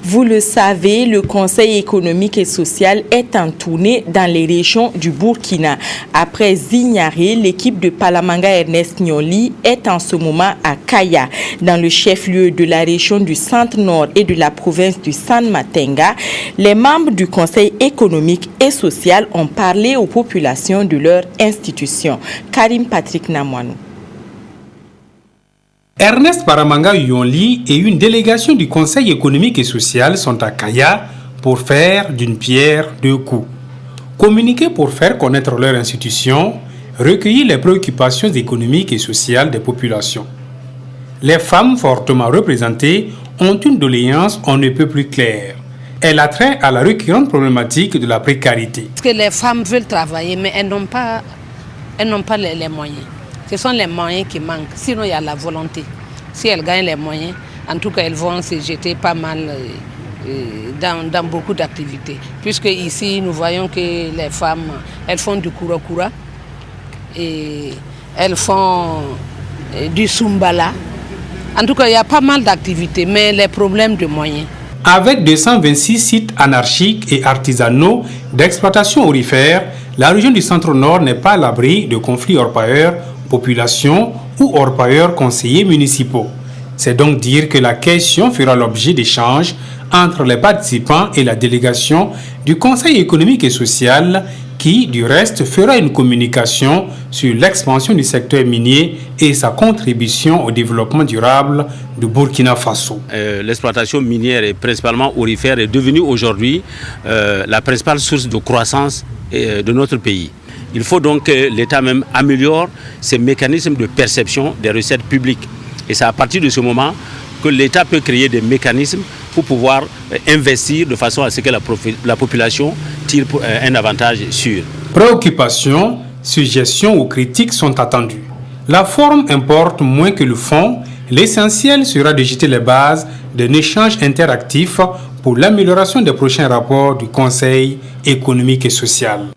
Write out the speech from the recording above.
Vous le savez, le Conseil économique et social est en tournée dans les régions du Burkina. Après Zignaré, l'équipe de Palamanga Ernest Nioli est en ce moment à Kaya, dans le chef-lieu de la région du Centre-Nord et de la province du San Matenga. Les membres du Conseil économique et social ont parlé aux populations de leur institution. Karim Patrick Namwanou. Ernest Palamanga Nioli et une délégation du Conseil économique et social sont à Kaya pour faire d'une pierre deux coups. Communiquer pour faire connaître leur institution, recueillir les préoccupations économiques et sociales des populations. Les femmes fortement représentées ont une doléance on ne peut plus claire. Elle a trait à la récurrente problématique de la précarité. Parce que les femmes veulent travailler, mais elles n'ont pas les moyens. Ce sont les moyens qui manquent, sinon il y a la volonté. Si elles gagnent les moyens, en tout cas elles vont se jeter pas mal dans beaucoup d'activités. Puisque ici nous voyons que les femmes, elles font du kura-kura et elles font du sumbala. En tout cas il y a pas mal d'activités, mais les problèmes de moyens. Avec 226 sites anarchiques et artisanaux d'exploitation aurifère, la région du Centre-Nord n'est pas à l'abri de conflits orpailleurs, population ou orpailleurs conseillers municipaux. C'est donc dire que la question fera l'objet d'échanges entre les participants et la délégation du Conseil économique et social qui, du reste, fera une communication sur l'expansion du secteur minier et sa contribution au développement durable du Burkina Faso. L'exploitation minière et principalement aurifère est devenue aujourd'hui la principale source de croissance de notre pays. Il faut donc que l'État même améliore ses mécanismes de perception des recettes publiques. Et c'est à partir de ce moment que l'État peut créer des mécanismes pour pouvoir investir de façon à ce que la population tire un avantage sûr. Préoccupations, suggestions ou critiques sont attendues. La forme importe moins que le fond. L'essentiel sera de jeter les bases d'un échange interactif pour l'amélioration des prochains rapports du Conseil économique et social.